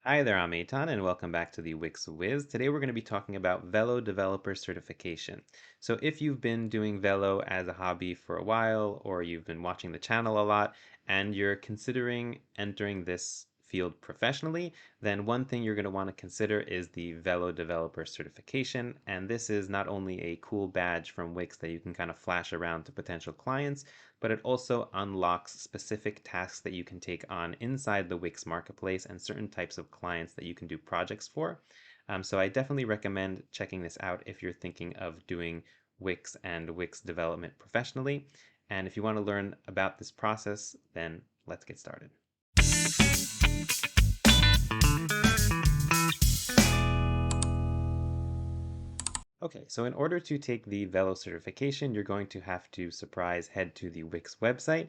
Hi there, I'm Eitan, and welcome back to the Wix Wiz. Today we're going to be talking about Velo Developer Certification. So if you've been doing Velo as a hobby for a while, or you've been watching the channel a lot, and you're considering entering this field professionally, then one thing you're going to want to consider is the Velo Developer Certification. And this is not only a cool badge from Wix that you can kind of flash around to potential clients, but it also unlocks specific tasks that you can take on inside the Wix marketplace and certain types of clients that you can do projects for. So I definitely recommend checking this out if you're thinking of doing Wix and Wix development professionally. And if you want to learn about this process, then let's get started. Okay, so in order to take the Velo certification, you're going to have to head to the Wix website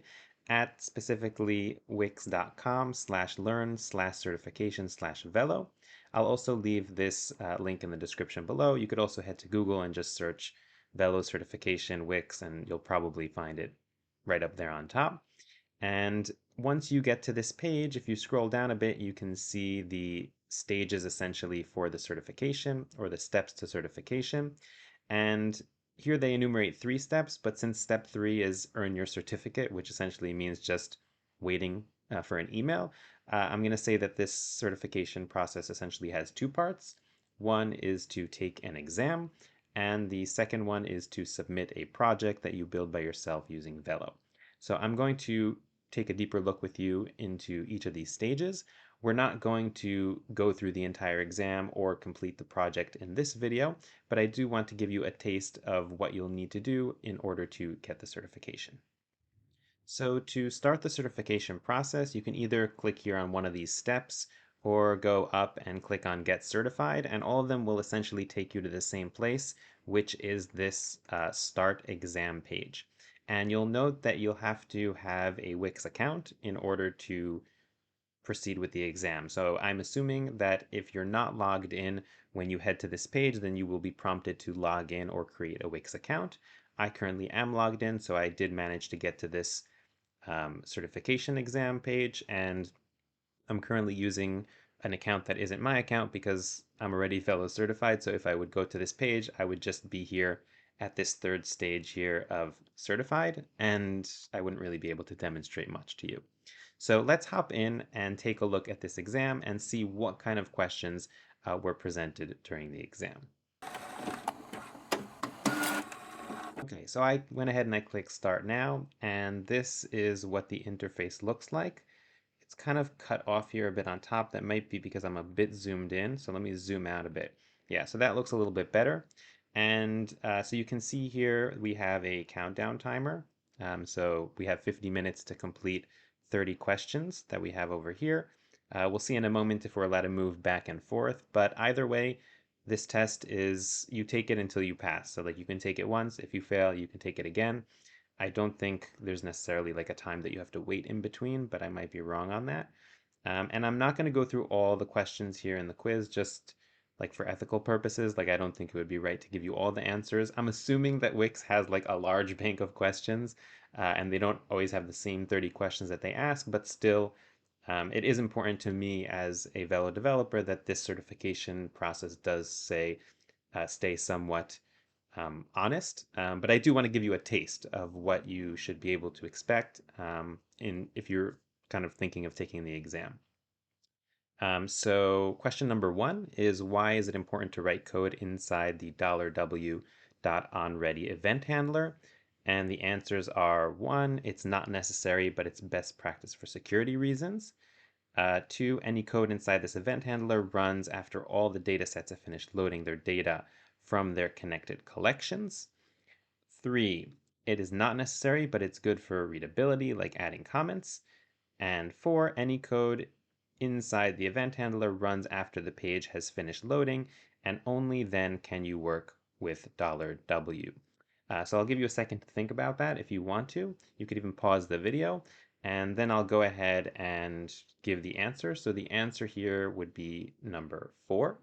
at specifically wix.com/learn/certification/Velo. I'll also leave this link in the description below. You could also head to Google and just search Velo certification Wix, and you'll probably find it right up there on top. And once you get to this page, if you scroll down a bit, you can see the stages essentially for the certification or the steps to certification. And here they enumerate 3 steps, but since step 3 is earn your certificate, which essentially means just waiting for an email, I'm going to say that this certification process essentially has 2 parts. One is to take an exam, and the second one is to submit a project that you build by yourself using Velo. So I'm going to take a deeper look with you into each of these stages. We're not going to go through the entire exam or complete the project in this video, but I do want to give you a taste of what you'll need to do in order to get the certification. So to start the certification process, you can either click here on one of these steps or go up and click on Get Certified, and all of them will essentially take you to the same place, which is this Start Exam page. And you'll note that you'll have to have a Wix account in order to proceed with the exam. So I'm assuming that if you're not logged in when you head to this page, then you will be prompted to log in or create a Wix account. I currently am logged in, so I did manage to get to this certification exam page, and I'm currently using an account that isn't my account because I'm already fellow certified. So if I would go to this page, I would just be here at this 3rd stage here of certified, and I wouldn't really be able to demonstrate much to you. So let's hop in and take a look at this exam and see what kind of questions were presented during the exam. Okay, so I went ahead and I clicked Start Now, and this is what the interface looks like. It's kind of cut off here a bit on top. That might be because I'm a bit zoomed in, so let me zoom out a bit. Yeah, so that looks a little bit better. And so you can see here we have a countdown timer. So we have 50 minutes to complete 30 questions that we have over here. We'll see in a moment if we're allowed to move back and forth, but either way, this test is you take it until you pass. So like you can take it once. If you fail, you can take it again. I don't think there's necessarily like a time that you have to wait in between, but I might be wrong on that. And I'm not going to go through all the questions here in the quiz, just like for ethical purposes. Like I don't think it would be right to give you all the answers. I'm assuming that Wix has like a large bank of questions, and they don't always have the same 30 questions that they ask, but still, it is important to me as a Velo developer that this certification process does say stay somewhat honest, but I do want to give you a taste of what you should be able to expect if you're kind of thinking of taking the exam. So question number 1 is why is it important to write code inside the $w.onReady event handler? And the answers are 1, it's not necessary, but it's best practice for security reasons. 2, any code inside this event handler runs after all the data sets have finished loading their data from their connected collections. 3, it is not necessary, but it's good for readability, like adding comments. And 4, any code inside the event handler runs after the page has finished loading, and only then can you work with $W. So I'll give you a second to think about that if you want to. You could even pause the video, and then I'll go ahead and give the answer. So the answer here would be number 4,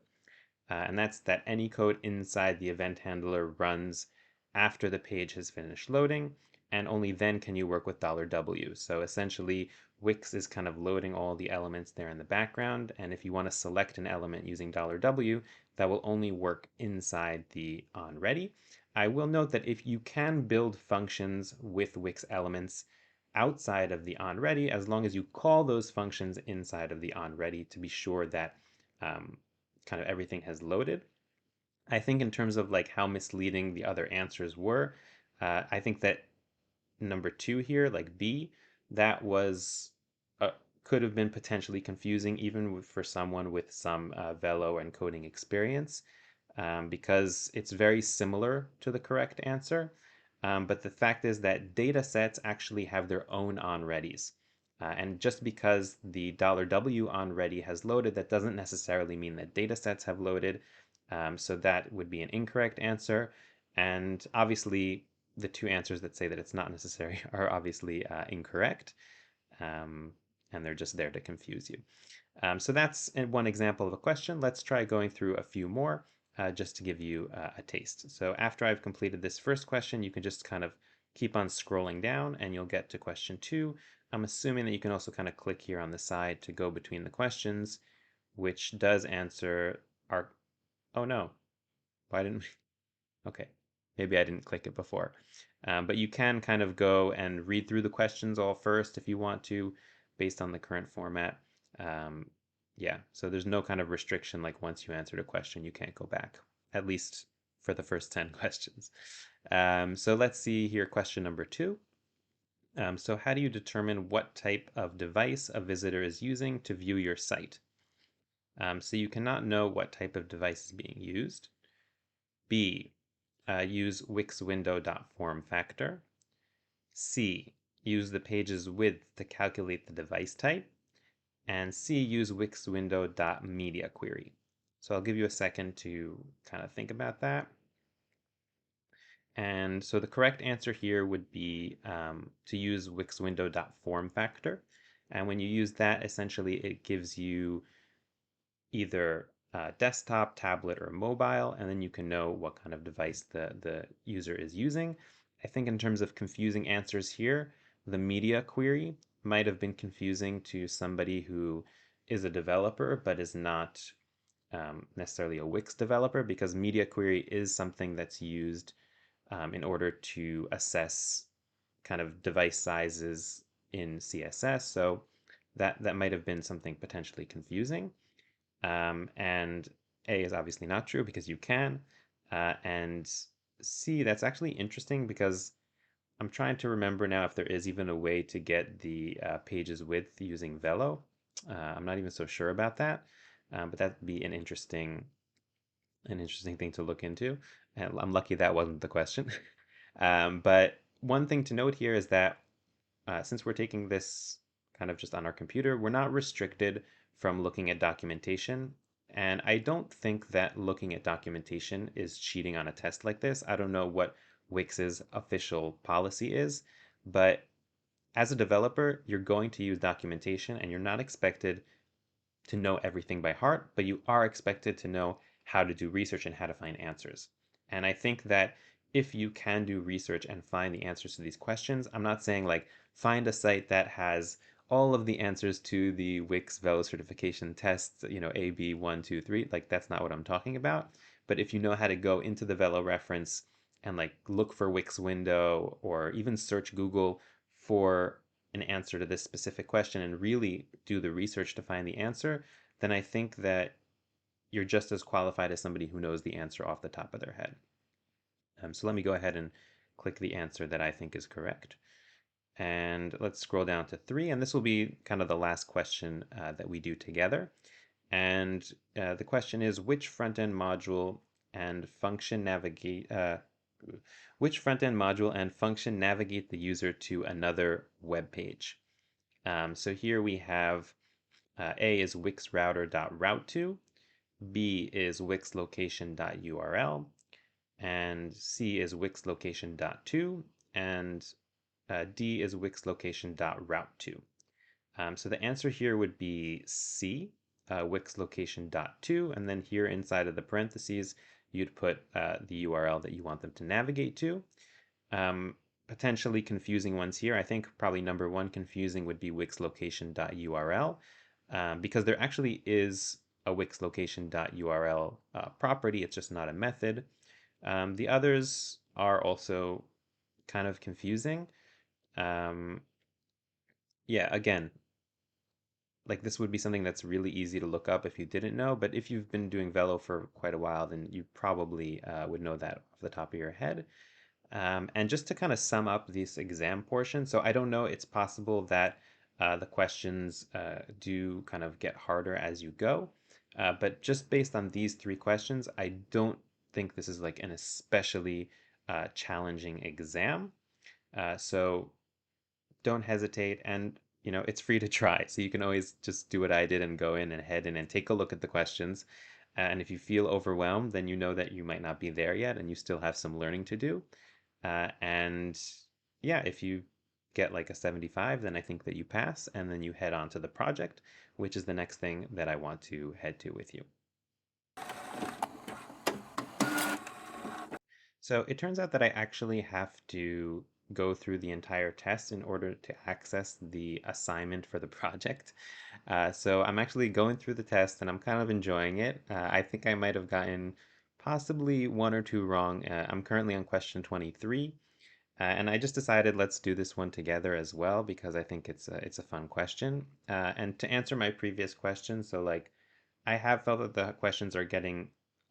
and that's that any code inside the event handler runs after the page has finished loading. and only then can you work with $W. So essentially, Wix is kind of loading all the elements there in the background, and if you want to select an element using $W, that will only work inside the onReady. I will note that if you can build functions with Wix elements outside of the onReady, as long as you call those functions inside of the onReady to be sure that kind of everything has loaded. I think in terms of like how misleading the other answers were, I think that number two here, like B, that was uh, could have been potentially confusing even for someone with some Velo and coding experience, because it's very similar to the correct answer. But the fact is that data sets actually have their own onReadies. And just because the $W onReady has loaded, that doesn't necessarily mean that data sets have loaded. So that would be an incorrect answer. And obviously, the two answers that say that it's not necessary are obviously incorrect. Um, and they're just there to confuse you. So that's one example of a question. Let's try going through a few more just to give you a taste. So after I've completed this first question, you can just kind of keep on scrolling down and you'll get to question two. I'm assuming that you can also kind of click here on the side to go between the questions, which does answer our, oh no, why didn't we? Okay, maybe I didn't click it before. But you can kind of go and read through the questions all first if you want to, based on the current format. Um, yeah, so there's no kind of restriction like once you answered a question, you can't go back, at least for the first 10 questions. So let's see here, question number two. So how do you determine what type of device a visitor is using to view your site? So you cannot know what type of device is being used. B, use wixwindow.formFactor. C, use the page's width to calculate the device type. And C, use wixwindow.mediaQuery. So I'll give you a second to kind of think about that. And so the correct answer here would be to use wixwindow.formFactor. And when you use that, essentially it gives you either desktop, tablet, or mobile, and then you can know what kind of device the user is using. I think in terms of confusing answers here, the media query might have been confusing to somebody who is a developer but is not necessarily a Wix developer, because media query is something that's used in order to assess kind of device sizes in CSS. So that might have been something potentially confusing. And A is obviously not true because you can. And C, that's actually interesting because I'm trying to remember now if there is even a way to get the page's width using Velo. I'm not even so sure about that, but that'd be an interesting thing to look into. And I'm lucky that wasn't the question. But one thing to note here is that since we're taking this kind of just on our computer, we're not restricted from looking at documentation. And I don't think that looking at documentation is cheating on a test like this. I don't know what Wix's official policy is, but as a developer, you're going to use documentation and you're not expected to know everything by heart, but you are expected to know how to do research and how to find answers. And I think that if you can do research and find the answers to these questions, I'm not saying like find a site that has all of the answers to the Wix Velo certification tests, you know, A, B, 1, 2, 3, like that's not what I'm talking about. But if you know how to go into the Velo reference and like look for Wix window or even search Google for an answer to this specific question and really do the research to find the answer, then I think that you're just as qualified as somebody who knows the answer off the top of their head. So let me go ahead and click the answer that I think is correct. And let's scroll down to 3, and this will be kind of the last question that we do together. And the question is, which front-end module and function navigate the user to another web page? So here we have A is wixrouter.route to, B is wixlocation.url, and C is wixlocation.to, and D is wixlocation.route to. So the answer here would be C, wixlocation.to, and then here inside of the parentheses, you'd put the URL that you want them to navigate to. potentially confusing ones here. I think probably number one confusing would be Wix location.url, because there actually is a Wix location.url property. It's just not a method. The others are also kind of confusing. Um, yeah, again, like this would be something that's really easy to look up if you didn't know, but if you've been doing Velo for quite a while, then you probably would know that off the top of your head. And just to kind of sum up this exam portion, so I don't know, it's possible that the questions do kind of get harder as you go, but just based on these three questions, I don't think this is like an especially challenging exam. So don't hesitate, and it's free to try, so you can always just do what I did and go in and head in and take a look at the questions. And if you feel overwhelmed, then you know that you might not be there yet and you still have some learning to do. And yeah, if you get like a 75, then I think that you pass, and then you head on to the project, which is the next thing that I want to head to with you. So it turns out that I actually have to go through the entire test in order to access the assignment for the project. So I'm actually going through the test and I'm kind of enjoying it. I think I might have gotten possibly one or two wrong. I'm currently on question 23. And I just decided let's do this one together as well because I think it's a fun question. And to answer my previous question, so like I have felt that the questions are getting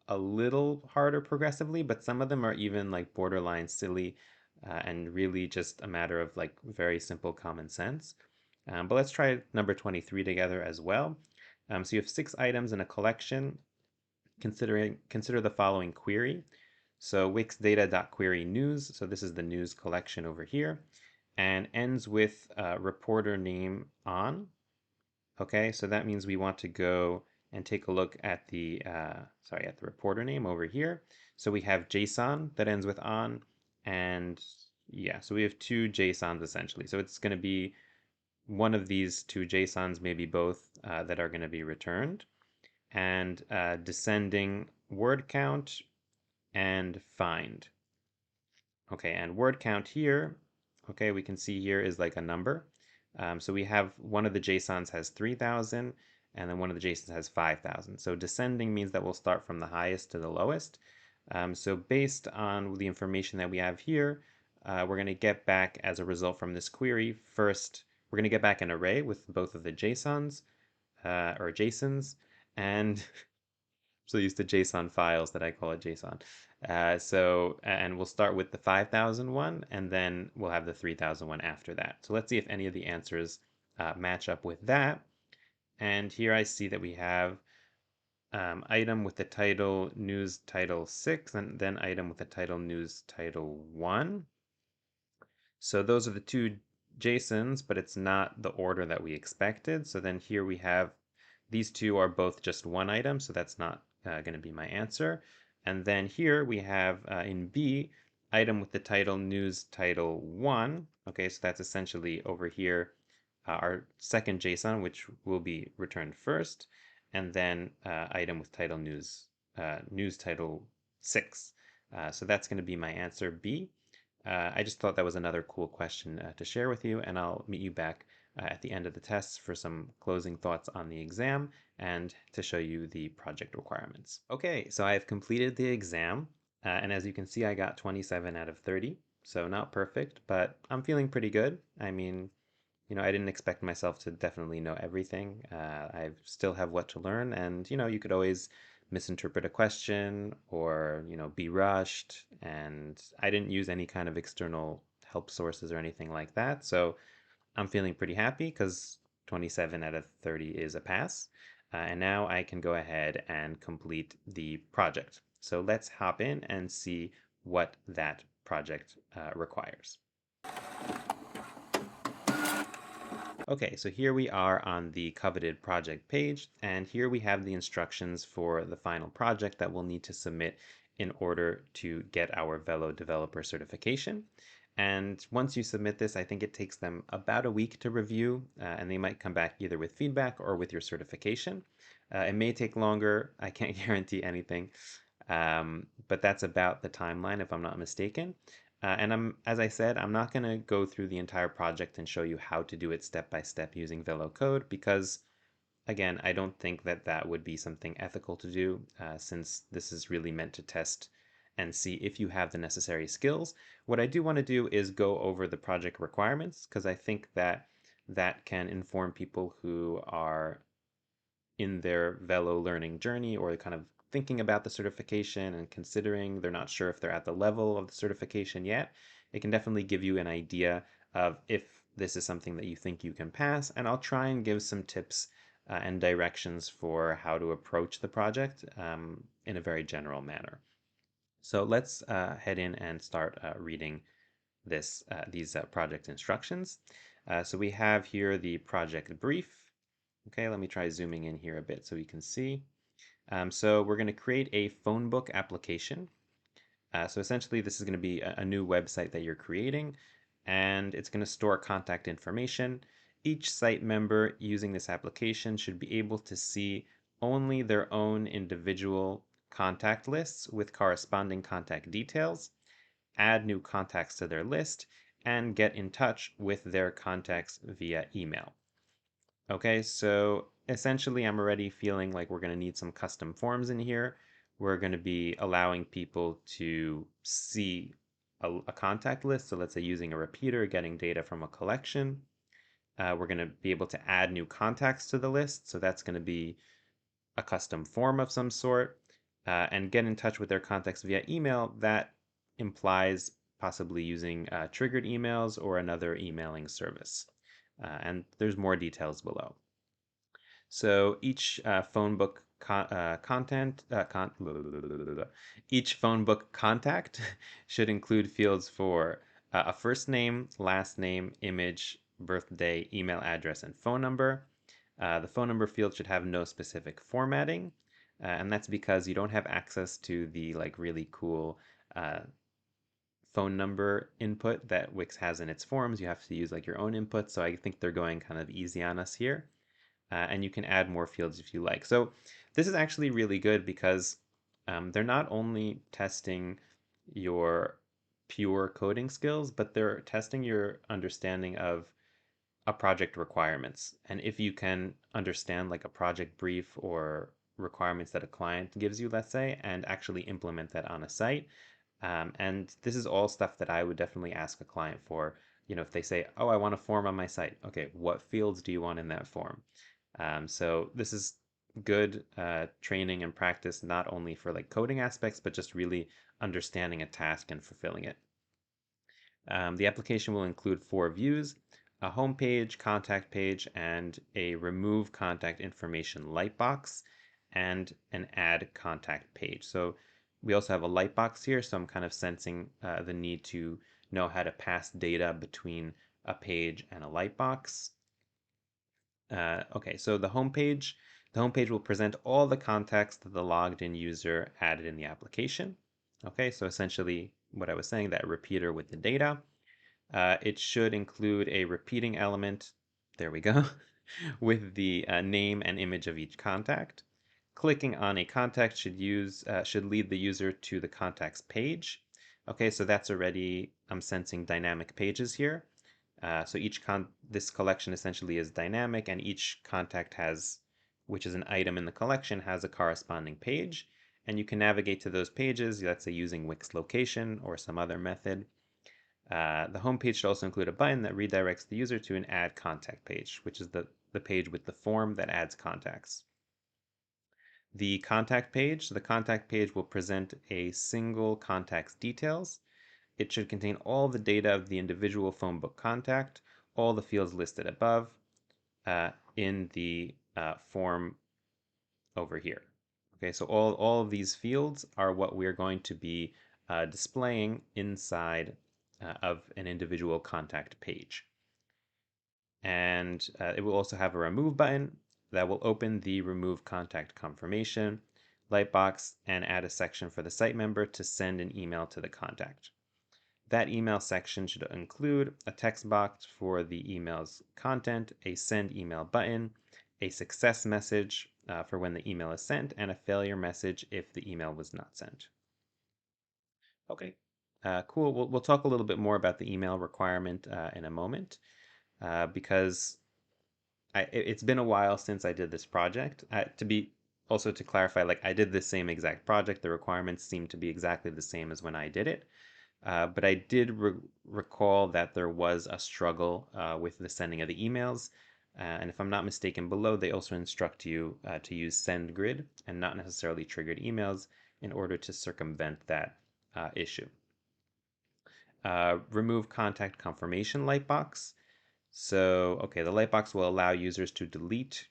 a little harder progressively, but some of them are even like borderline silly and really just a matter of like very simple common sense. But let's try number 23 together as well. So you have 6 items in a collection. Consider the following query. So Wix data.query news. So this is the news collection over here, and ends with reporter name on. Okay, so that means we want to go and take a look at the at the reporter name over here. So we have JSON that ends with on, and yeah, so we have 2 JSONs essentially. So it's going to be one of these 2 JSONs, maybe both, that are going to be returned, and descending word count and find. Okay, and word count here, okay, we can see here is like a number. So we have one of the JSONs has 3,000 and then one of the JSONs has 5,000. So descending means that we'll start from the highest to the lowest. So based on the information that we have here, we're going to get back as a result from this query. First, we're going to get back an array with both of the JSONs or JSONs, and so used to JSON files that I call it JSON. And we'll start with the 5,000 one, and then we'll have the 3,000 one after that. So let's see if any of the answers match up with that. And here I see that we have item with the title news title 6, and then item with the title news title 1. So those are the 2 JSONs, but it's not the order that we expected. So then here we have these 2 are both just one item, so that's not going to be my answer. And then here we have in B, item with the title news title 1. Okay, so that's essentially over here our second JSON, which will be returned first, and then item with title news news title 6. So that's going to be my answer, B. I just thought that was another cool question to share with you, and I'll meet you back at the end of the tests for some closing thoughts on the exam and to show you the project requirements. Okay, so I have completed the exam, and as you can see, I got 27 out of 30, so not perfect, but I'm feeling pretty good. I mean, I didn't expect myself to definitely know everything. I still have what to learn, and you could always misinterpret a question or be rushed. And I didn't use any kind of external help sources or anything like that, so I'm feeling pretty happy because 27 out of 30 is a pass. And now I can go ahead and complete the project. So let's hop in and see what that project requires. Okay, so here we are on the coveted project page, and here we have the instructions for the final project that we'll need to submit in order to get our Velo developer certification. And once you submit this, I think it takes them about a week to review, and they might come back either with feedback or with your certification. It may take longer, I can't guarantee anything, but that's about the timeline if I'm not mistaken. And as I said, I'm not going to go through the entire project and show you how to do it step by step using Velo code because, again, I don't think that that would be something ethical to do since this is really meant to test and see if you have the necessary skills. What I do want to do is go over the project requirements because I think that that can inform people who are in their Velo learning journey or kind of thinking about the certification and considering they're not sure if they're at the level of the certification yet. It can definitely give you an idea of if this is something that you think you can pass, and I'll try and give some tips and directions for how to approach the project in a very general manner. So let's head in and start reading these project instructions. So we have here the project brief. Okay, let me try zooming in here a bit so you can see. So we're going to create a phone book application. So essentially this is going to be a new website that you're creating, and it's going to store contact information. Each site member using this application should be able to see only their own individual contact lists with corresponding contact details, add new contacts to their list, and get in touch with their contacts via email. Okay, so essentially I'm already feeling like we're going to need some custom forms in here. We're going to be allowing people to see a contact list. So let's say using a repeater, getting data from a collection. We're going to be able to add new contacts to the list. So that's going to be a custom form of some sort. And get in touch with their contacts via email. That implies possibly using triggered emails or another emailing service. And there's more details below. So each phone book each phone book contact should include fields for a first name, last name, image, birthday, email address, and phone number. The phone number field should have no specific formatting, and that's because you don't have access to the like really cool phone number input that Wix has in its forms. You have to use like your own input, so I think they're going kind of easy on us here. And you can add more fields if you like. So this is actually really good because they're not only testing your pure coding skills, but they're testing your understanding of a project requirements. And if you can understand like a project brief or requirements that a client gives you, let's say, and actually implement that on a site. And this is all stuff that I would definitely ask a client for. You know, if they say, oh, I want a form on my site. Okay, what fields do you want in that form? So this is good training and practice, not only for like coding aspects, but just really understanding a task and fulfilling it. The application will include 4 views: a home page, contact page, and a remove contact information lightbox, and an add contact page. So we also have a lightbox here, so I'm kind of sensing the need to know how to pass data between a page and a lightbox. Okay, so the homepage will present all the contacts that the logged in user added in the application. Okay, so essentially what I was saying, that repeater with the data. It should include a repeating element, there we go, with the name and image of each contact. Clicking on a contact should lead the user to the contacts page. Okay, so that's already, I'm sensing dynamic pages here. So this collection essentially is dynamic, and each contact has, which is an item in the collection, has a corresponding page. And you can navigate to those pages, let's say using Wix location or some other method. The home page should also include a button that redirects the user to an add contact page, which is the page with the form that adds contacts. The contact page will present a single contact's details. It should contain all the data of the individual phone book contact, all the fields listed above in the form over here. Okay, so all of these fields are what we're going to be displaying inside of an individual contact page. And it will also have a remove button that will open the remove contact confirmation lightbox and add a section for the site member to send an email to the contact. That email section should include a text box for the email's content, a send email button, a success message for when the email is sent, and a failure message if the email was not sent. Okay, Cool. We'll talk a little bit more about the email requirement in a moment because it's been a while since I did this project. To clarify, like I did the same exact project. The requirements seem to be exactly the same as when I did it. But I did recall that there was a struggle with the sending of the emails. And if I'm not mistaken, below they also instruct you to use SendGrid and not necessarily triggered emails in order to circumvent that issue. Remove contact confirmation lightbox. So, okay, the lightbox will allow users to delete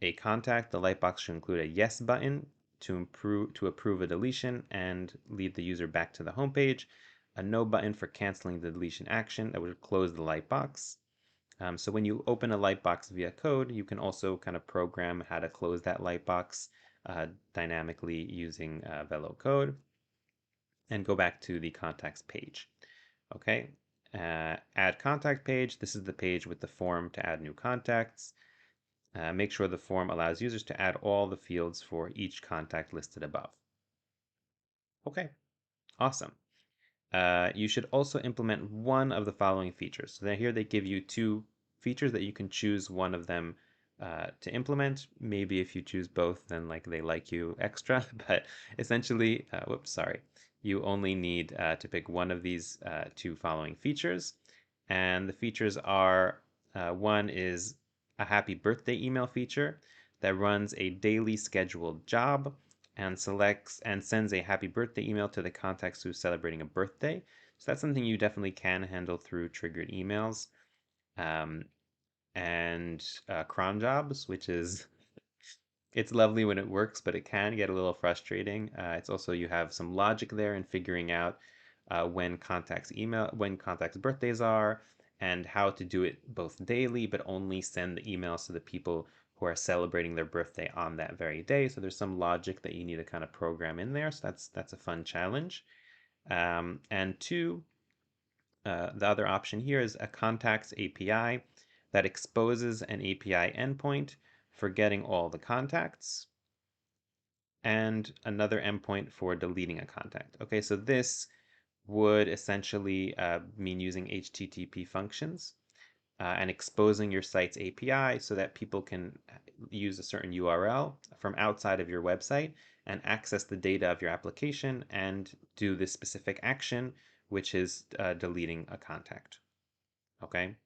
a contact. The lightbox should include a yes button to approve a deletion and lead the user back to the home page, a no button for canceling the deletion action that would close the lightbox. So when you open a lightbox via code, you can also kind of program how to close that lightbox dynamically using Velo code and go back to the contacts page. Okay, add contact page. This is the page with the form to add new contacts. Make sure the form allows users to add all the fields for each contact listed above. Okay, awesome. You should also implement one of the following features. So here they give you two features that you can choose one of them to implement. Maybe if you choose both, then like they like you extra. But essentially, whoops, sorry. You only need to pick one of these two following features. And the features are one is a happy birthday email feature that runs a daily scheduled job and selects and sends a happy birthday email to the contacts who's celebrating a birthday. So that's something you definitely can handle through triggered emails. Um, and cron jobs, which is it's lovely when it works, but it can get a little frustrating. It's also you have some logic there in figuring out when contacts birthdays are and how to do it both daily, but only send the emails to the people who are celebrating their birthday on that very day. So there's some logic that you need to kind of program in there. So that's a fun challenge. And two, the other option here is a contacts API that exposes an API endpoint for getting all the contacts and another endpoint for deleting a contact. Okay, so this would essentially mean using HTTP functions and exposing your site's API so that people can use a certain URL from outside of your website and access the data of your application and do this specific action, which is deleting a contact. Okay,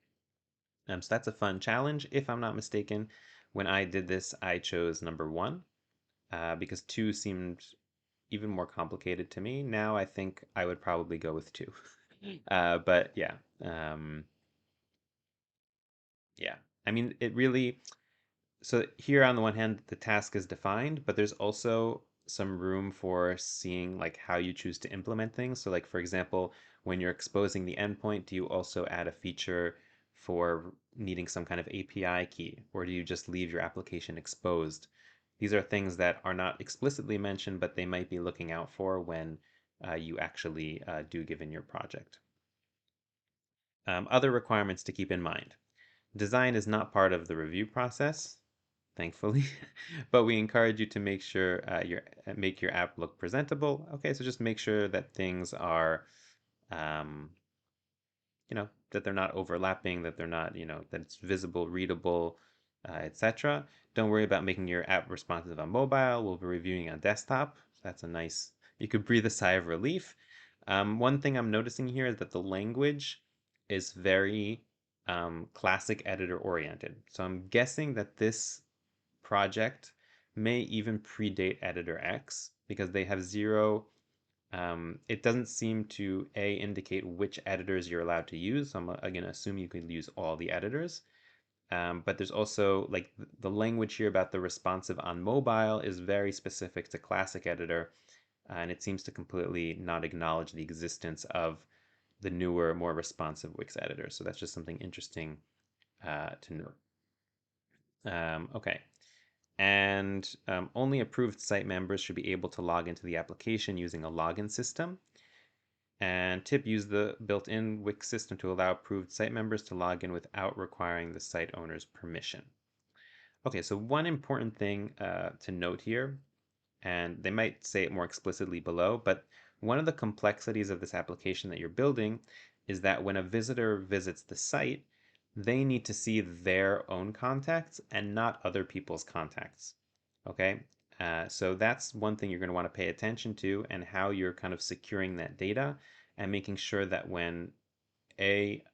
so that's a fun challenge. If I'm not mistaken, when I did this, I chose number one because two seemed even more complicated to me. Now I think I would probably go with two. But yeah, um, yeah. I mean, it really, so here on the one hand, the task is defined, but there's also some room for seeing like how you choose to implement things. So like, for example, when you're exposing the endpoint, do you also add a feature for needing some kind of API key, or do you just leave your application exposed? These are things that are not explicitly mentioned, but they might be looking out for when you actually do give in your project. Other requirements to keep in mind. Design is not part of the review process, thankfully, but we encourage you to make your app look presentable. Okay, so just make sure that things are, um, that they're not overlapping, that they're not, that it's visible, readable, etc. Don't worry about making your app responsive on mobile. We'll be reviewing on desktop. So that's a nice, you could breathe a sigh of relief. One thing I'm noticing here is that the language is very classic editor oriented. So I'm guessing that this project may even predate editor X because they have zero it doesn't seem to indicate which editors you're allowed to use. So I'm going to assume you can use all the editors. But there's also like the language here about the responsive on mobile is very specific to classic editor, and it seems to completely not acknowledge the existence of the newer, more responsive Wix editor. So that's just something interesting to note. Okay. And only approved site members should be able to log into the application using a login system. And tip, use the built-in Wix system to allow approved site members to log in without requiring the site owner's permission. Okay, so one important thing to note here, and they might say it more explicitly below, but one of the complexities of this application that you're building is that when a visitor visits the site, they need to see their own contacts and not other people's contacts. Okay, so that's one thing you're going to want to pay attention to, and how you're kind of securing that data and making sure that when A,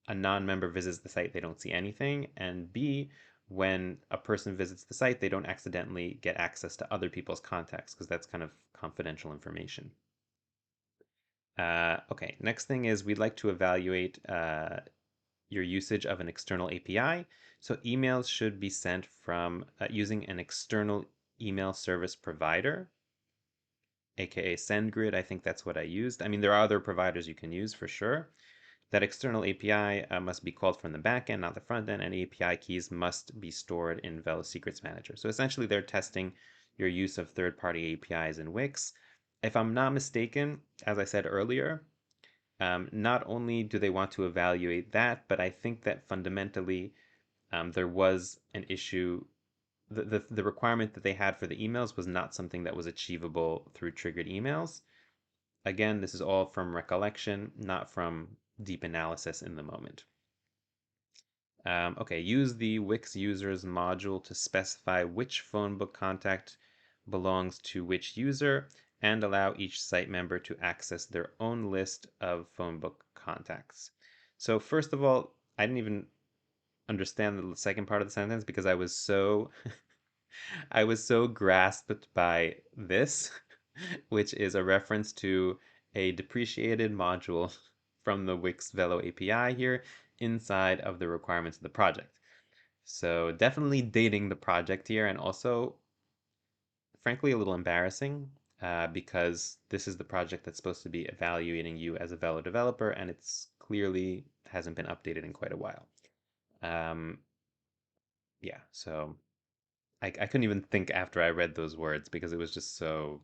a non-member visits the site, they don't see anything, and B, when a person visits the site, they don't accidentally get access to other people's contacts, because that's kind of confidential information. Okay, next thing is we'd like to evaluate your usage of an external API. So emails should be sent from using an external email service provider, aka SendGrid. I think that's what I used. I mean, there are other providers you can use for sure. That external API must be called from the backend, not the front end, and API keys must be stored in Velo Secrets Manager. So essentially, they're testing your use of third-party APIs in Wix. If I'm not mistaken, as I said earlier, not only do they want to evaluate that, but I think that fundamentally there was an issue. The requirement that they had for the emails was not something that was achievable through triggered emails. Again, this is all from recollection, not from deep analysis in the moment. Okay, use the Wix users module to specify which phone book contact belongs to which user and allow each site member to access their own list of phone book contacts. So first of all, I didn't even understand the second part of the sentence because I was so I was so grasped by this, which is a reference to a depreciated module from the Wix Velo API here inside of the requirements of the project. So definitely dating the project here, and also, frankly, a little embarrassing because this is the project that's supposed to be evaluating you as a Velo developer, and it's clearly hasn't been updated in quite a while. Um, yeah, so I couldn't even think after I read those words because it was just so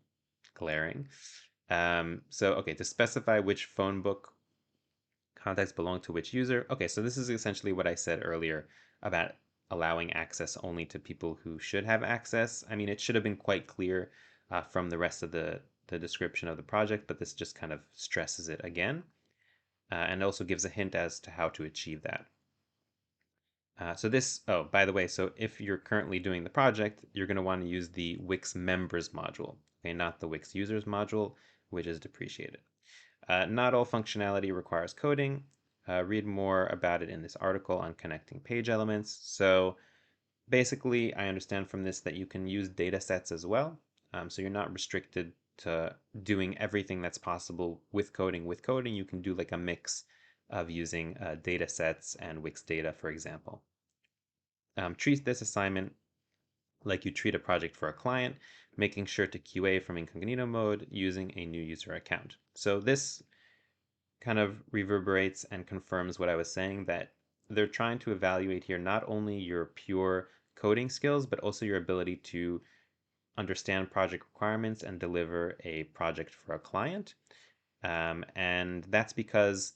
glaring. So, okay, to specify which phone book contacts belong to which user. Okay, so this is essentially what I said earlier about allowing access only to people who should have access. I mean, it should have been quite clear from the rest of the description of the project, but this just kind of stresses it again and also gives a hint as to how to achieve that. Oh, by the way, so if you're currently doing the project, you're going to want to use the Wix members module, okay, not the Wix users module, which is depreciated. Not all functionality requires coding. Read more about it in this article on connecting page elements. So basically, I understand from this that you can use data sets as well. So you're not restricted to doing everything that's possible with coding. With coding, you can do like a mix of using data sets and Wix data, for example. Treat this assignment like you treat a project for a client, making sure to QA from incognito mode using a new user account. So this kind of reverberates and confirms what I was saying, that they're trying to evaluate here not only your pure coding skills, but also your ability to understand project requirements and deliver a project for a client. And that's because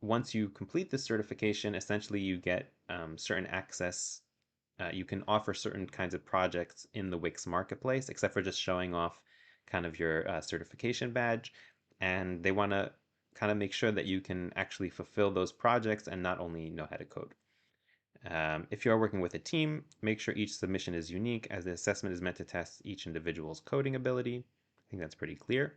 once you complete this certification, essentially you get certain access. You can offer certain kinds of projects in the Wix marketplace, except for just showing off kind of your certification badge. And they want to kind of make sure that you can actually fulfill those projects and not only know how to code. If you are working with a team, make sure each submission is unique, as the assessment is meant to test each individual's coding ability. I think that's pretty clear.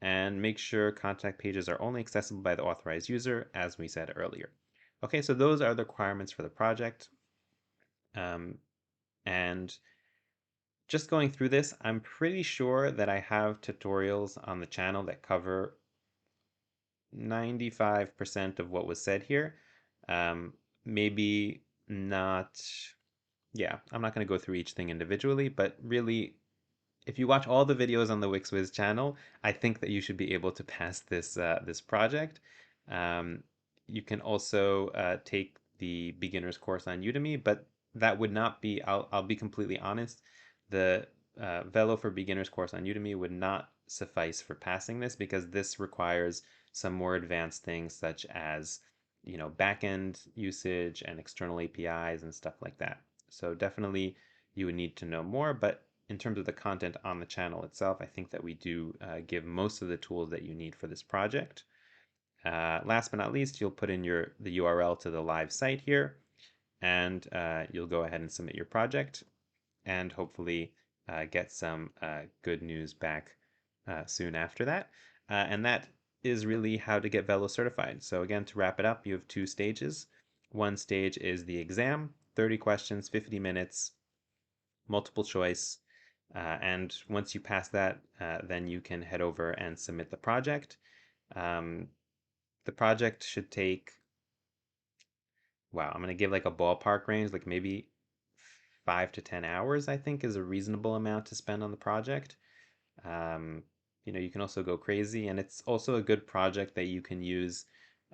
And make sure contact pages are only accessible by the authorized user, as we said earlier. Okay, so those are the requirements for the project. And just going through this, I'm pretty sure that I have tutorials on the channel that cover 95% of what was said here. Maybe not, yeah, I'm not going to go through each thing individually, but really, if you watch all the videos on the WixWiz channel, I think that you should be able to pass this project. Um, you can also take the beginner's course on Udemy, but that would not be. I'll be completely honest. The Velo for Beginners course on Udemy would not suffice for passing this because this requires some more advanced things such as backend usage and external APIs and stuff like that. So definitely you would need to know more, but in terms of the content on the channel itself, I think that we do give most of the tools that you need for this project. Last but not least, you'll put in the URL to the live site here, and you'll go ahead and submit your project, and hopefully get some good news back soon after that. And that is really how to get Velo certified. So again, to wrap it up, you have 2 stages. One stage is the exam, 30 questions, 50 minutes, multiple choice. And once you pass that, then you can head over and submit the project. The project should take, wow, I'm going to give like a ballpark range, like maybe 5 to 10 hours, I think is a reasonable amount to spend on the project. You can also go crazy, and it's also a good project that you can use,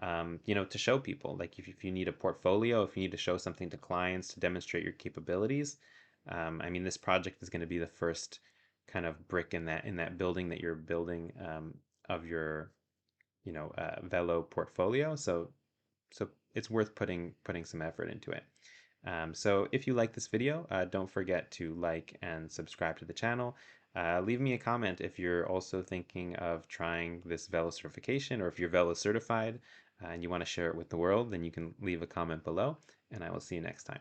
to show people. Like if you need a portfolio, if you need to show something to clients to demonstrate your capabilities. This project is going to be the first kind of brick in that building that you're building of your, Velo portfolio. So it's worth putting some effort into it. So if you like this video, don't forget to like and subscribe to the channel. Leave me a comment if you're also thinking of trying this Velo certification, or if you're Velo certified and you want to share it with the world, then you can leave a comment below, and I will see you next time.